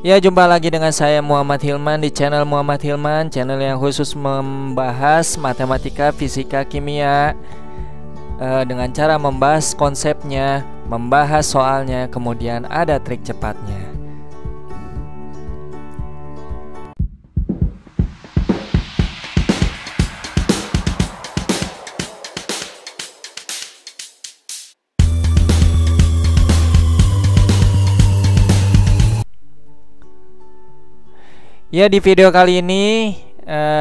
Ya, jumpa lagi dengan saya Muhammad Hilman di channel Muhammad Hilman, channel yang khusus membahas matematika, fisika, kimia dengan cara membahas konsepnya, membahas soalnya, kemudian ada trik cepatnya. Ya, di video kali ini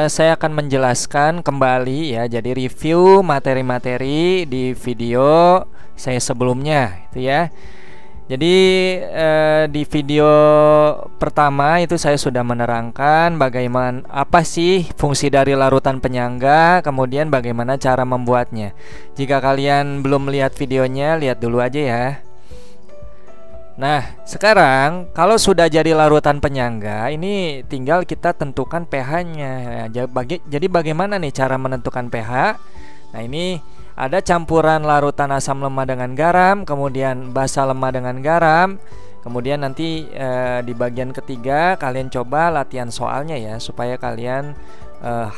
saya akan menjelaskan kembali ya, jadi review materi-materi di video saya sebelumnya itu ya. Jadi di video pertama itu saya sudah menerangkan bagaimana apa sih fungsi dari larutan penyangga, kemudian bagaimana cara membuatnya. Jika kalian belum melihat videonya, lihat dulu aja ya. Nah, sekarang kalau sudah jadi larutan penyangga, ini tinggal kita tentukan pH-nya. Jadi bagaimana nih cara menentukan pH? Nah, ini ada campuran larutan asam lemah dengan garam, kemudian basa lemah dengan garam. Kemudian nanti di bagian ketiga kalian coba latihan soalnya ya, supaya kalian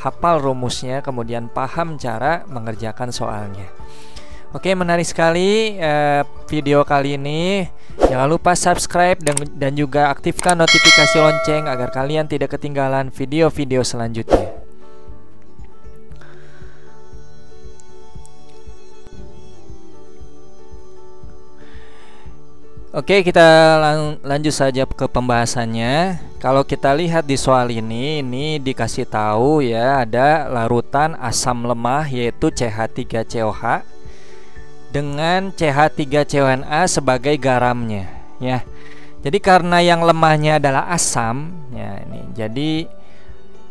hafal rumusnya, kemudian paham cara mengerjakan soalnya. Oke, menarik sekali video kali ini. Jangan lupa subscribe dan juga aktifkan notifikasi lonceng agar kalian tidak ketinggalan video-video selanjutnya. Oke, kita lanjut saja ke pembahasannya. Kalau kita lihat di soal ini dikasih tahu ya, ada larutan asam lemah yaitu CH3COH dengan CH3CONA sebagai garamnya ya. Jadi karena yang lemahnya adalah asam ya, ini jadi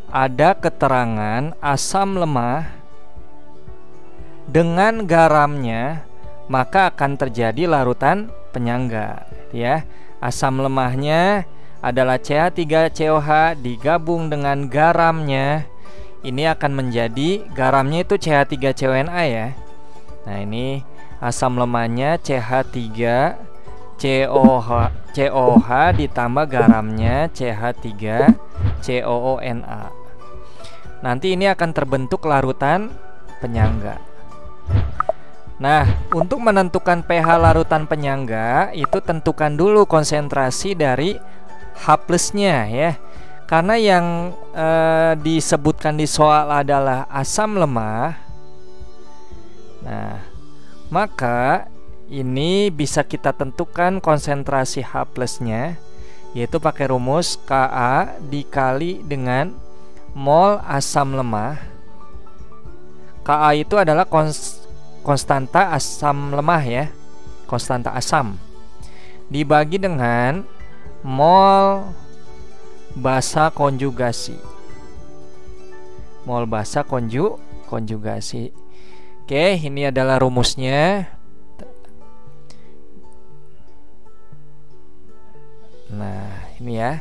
ada keterangan asam lemah dengan garamnya, maka akan terjadi larutan penyangga ya. Asam lemahnya adalah CH3COH digabung dengan garamnya, ini akan menjadi garamnya itu CH3CONA ya. Nah, ini asam lemahnya CH3COH ditambah garamnya CH3COONA. Nanti ini akan terbentuk larutan penyangga. Nah, untuk menentukan pH larutan penyangga itu tentukan dulu konsentrasi dari H+-nya ya. Karena yang disebutkan di soal adalah asam lemah. Nah, maka ini bisa kita tentukan konsentrasi H+-nya, yaitu pakai rumus Ka dikali dengan mol asam lemah. Ka itu adalah konstanta asam lemah ya, konstanta asam, dibagi dengan mol basa konjugasi. Mol basa konjugasi. Oke, ini adalah rumusnya. Nah, ini ya.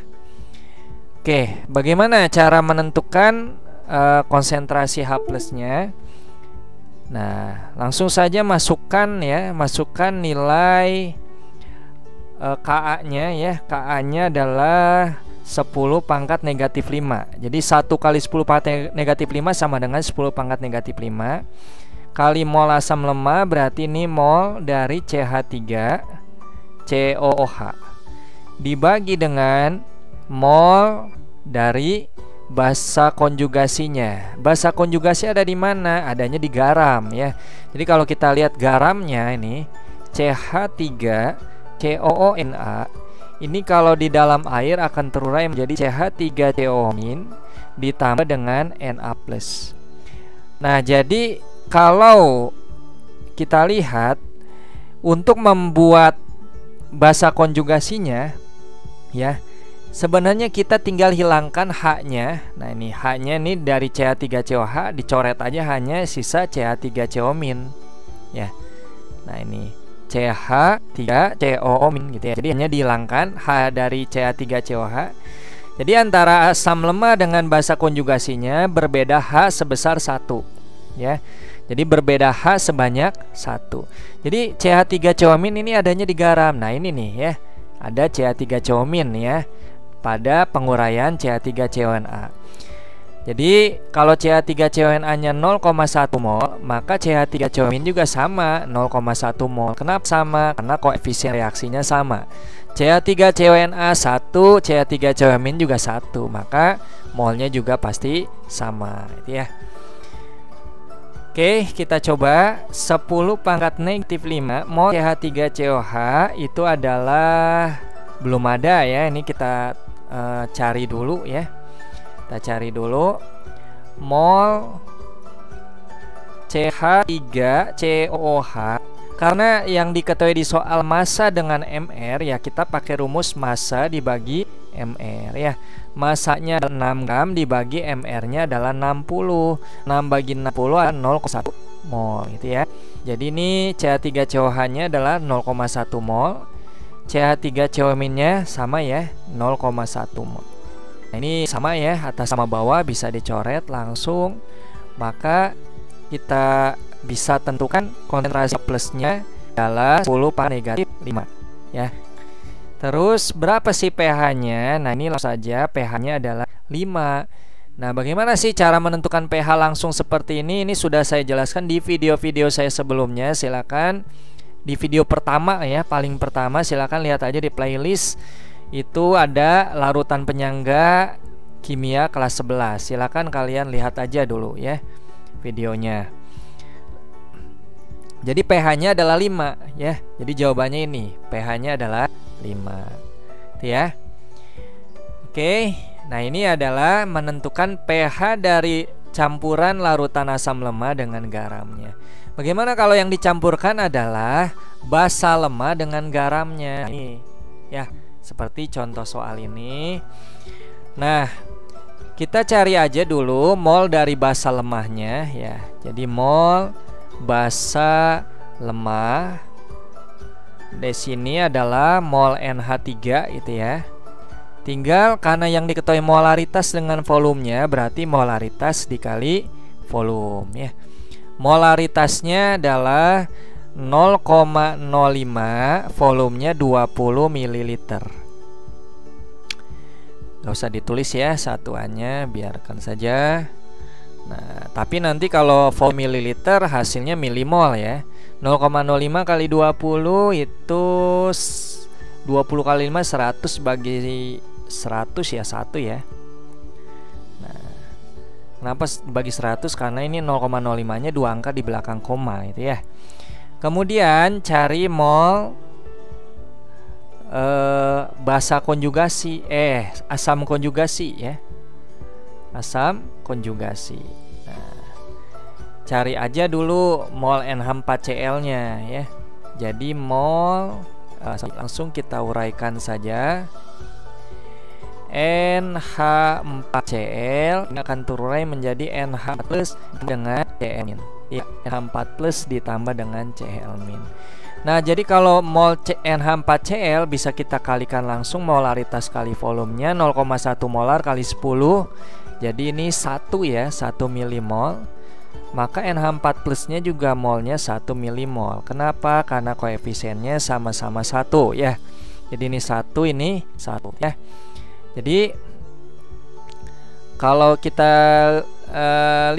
Oke, bagaimana cara menentukan konsentrasi H+-nya? Nah, langsung saja masukkan nilai Ka-nya ya. Ka-nya adalah 10 pangkat negatif 5. Jadi 1 kali 10 pangkat negatif 5 sama dengan 10 pangkat negatif 5 kali mol asam lemah, berarti ini mol dari CH3COOH dibagi dengan mol dari basa konjugasinya. Basa konjugasi ada di mana? Adanya di garam ya. Jadi kalau kita lihat garamnya ini CH3COONA, ini kalau di dalam air akan terurai menjadi CH3CO- ditambah dengan Na+. Nah, jadi kalau kita lihat untuk membuat basa konjugasinya ya, sebenarnya kita tinggal hilangkan H-nya. Nah, ini H-nya ini dari CH3COH dicoret aja, hanya sisa CH3CO- ya. Nah, ini CH3CO- gitu ya. Jadi hanya dihilangkan H dari CH3COH. Jadi antara asam lemah dengan basa konjugasinya berbeda H sebesar 1 ya. Jadi berbeda H sebanyak 1. Jadi CH3COMin ini adanya di garam. Nah, ini nih ya. Ada CH3COMin ya. pada penguraian CH3CONA. Jadi kalau CH3CONA-nya 0,1 mol, maka CH3COMin juga sama 0,1 mol. Kenapa sama? Karena koefisien reaksinya sama. CH3CONA 1, CH3COMin juga 1, maka molnya juga pasti sama, gitu ya. Oke, kita coba 10 pangkat negatif 5 mol CH3COH itu adalah belum ada ya. Ini kita cari dulu ya. Kita cari dulu mol CH3COH. Karena yang diketahui di soal massa dengan MR ya, kita pakai rumus massa dibagi MR ya. Massanya 6 gram dibagi MR-nya adalah 60. 6 bagi 60 adalah 0,1 mol gitu ya. Jadi ini CH3COH-nya adalah 0,1 mol. CH3COMin-nya sama ya, 0,1 mol. Nah, ini sama ya, atas sama bawah bisa dicoret langsung. Maka kita bisa tentukan konsentrasi plusnya adalah 10 pangkat negatif 5 ya. Terus berapa sih pH-nya? Nah, ini langsung saja pH-nya adalah 5. Nah, bagaimana sih cara menentukan pH langsung seperti ini? Ini sudah saya jelaskan di video-video saya sebelumnya. Silakan di video pertama ya, paling pertama silakan lihat aja di playlist. Itu ada larutan penyangga kimia kelas 11. Silakan kalian lihat aja dulu ya videonya. Jadi pH-nya adalah 5 ya. Jadi jawabannya ini, pH-nya adalah 5. Itu ya. Oke. Nah, ini adalah menentukan pH dari campuran larutan asam lemah dengan garamnya. Bagaimana kalau yang dicampurkan adalah basa lemah dengan garamnya? Ini ya. Seperti contoh soal ini. Nah, kita cari aja dulu mol dari basa lemahnya ya. Jadi mol basa lemah di sini adalah mol NH3 itu ya. Tinggal karena yang diketahui molaritas dengan volumenya, berarti molaritas dikali volume ya. Molaritasnya adalah 0,05, volumenya 20 ml. Gak usah ditulis ya satuannya, biarkan saja. Nah, tapi nanti kalau volume mililiter hasilnya milimol ya. 0,05 kali 20 itu 20 kali 5 100 bagi 100 ya, 1 ya. Nah, kenapa bagi 100? Karena ini 0,05 nya 2 angka di belakang koma itu ya. Kemudian cari mol basa konjugasi, asam konjugasi ya. Asam konjugasi. Nah, cari aja dulu mol NH4Cl-nya ya. Jadi mol langsung kita uraikan saja. NH4Cl ini akan terurai menjadi NH plus dengan Cl-. Ya, NH4 plus ditambah dengan Cl-. Nah, jadi kalau mol NH4Cl bisa kita kalikan langsung molaritas kali volumenya 0,1 molar kali 10. Jadi ini 1 ya, 1 milimol. Maka NH4 plusnya juga molnya 1 milimol. Kenapa? Karena koefisiennya sama-sama 1 ya. Jadi ini 1, ini 1 ya. Jadi kalau kita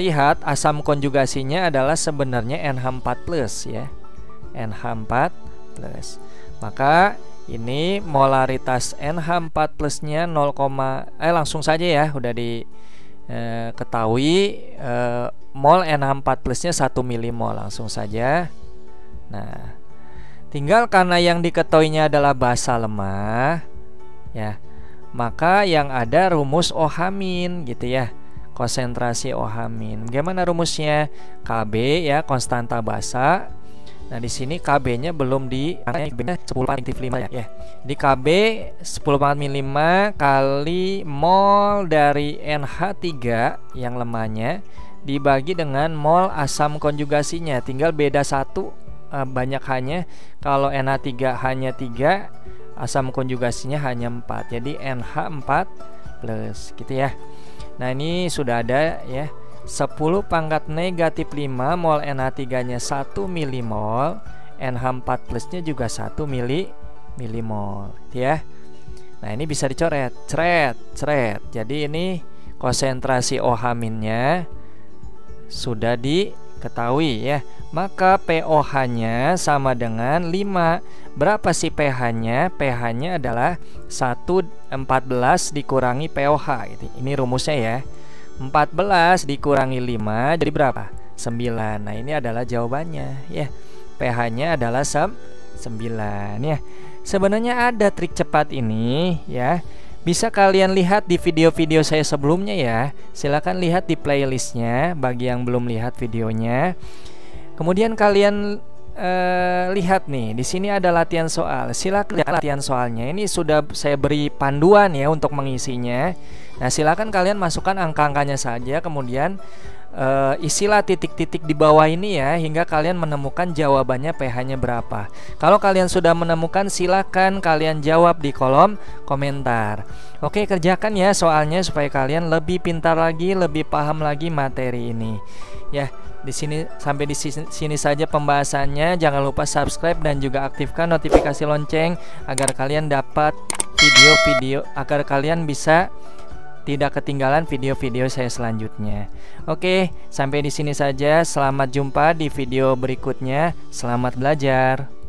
lihat asam konjugasinya adalah sebenarnya NH4 plus ya. NH4 plus. Maka ini molaritas NH4 plusnya 0, langsung saja ya, udah diketahui mol NH4 plusnya 1 milimol langsung saja. Nah, tinggal karena yang diketahuinya adalah basa lemah ya, maka yang ada rumus OH- gitu ya. Konsentrasi OH-. Bagaimana rumusnya? KB ya, konstanta basa. Nah, di sini KB-nya belum di 10⁻5 ya. Di KB 10⁻5 kali mol dari NH3 yang lemahnya dibagi dengan mol asam konjugasinya. Tinggal beda 1 banyak hanya. Kalau NH3 hanya 3, asam konjugasinya hanya 4. Jadi NH4 plus gitu ya. Nah, ini sudah ada ya. 10 pangkat negatif 5 mol NH3 nya 1 milimol, NH4 plusnya juga 1 milimol ya. Nah, ini bisa dicoret, cret, cret. Jadi ini konsentrasi OH- sudah diketahui ya. Maka pOH-nya sama dengan 5. Berapa sih pH-nya? pH-nya adalah 1,14 dikurangi pOH gitu. Ini rumusnya ya. 14 dikurangi 5 jadi berapa? 9. Nah, ini adalah jawabannya ya. pH-nya adalah 9 ya. Sebenarnya ada trik cepat ini ya. Bisa kalian lihat di video-video saya sebelumnya ya. Silakan lihat di playlistnya bagi yang belum lihat videonya. Kemudian kalian lihat nih, di sini ada latihan soal. Silakan lihat latihan soalnya. Ini sudah saya beri panduan ya untuk mengisinya. Nah, silakan kalian masukkan angka-angkanya saja, kemudian isilah titik-titik di bawah ini ya, hingga kalian menemukan jawabannya pH-nya berapa. Kalau kalian sudah menemukan, silakan kalian jawab di kolom komentar. Oke, kerjakan ya soalnya supaya kalian lebih pintar lagi, lebih paham lagi materi ini. Ya, di sini sampai di sini saja pembahasannya. Jangan lupa subscribe dan juga aktifkan notifikasi lonceng agar kalian dapat video-video, agar kalian bisa tidak ketinggalan video-video saya selanjutnya. Oke, sampai di sini saja. Selamat jumpa di video berikutnya. Selamat belajar.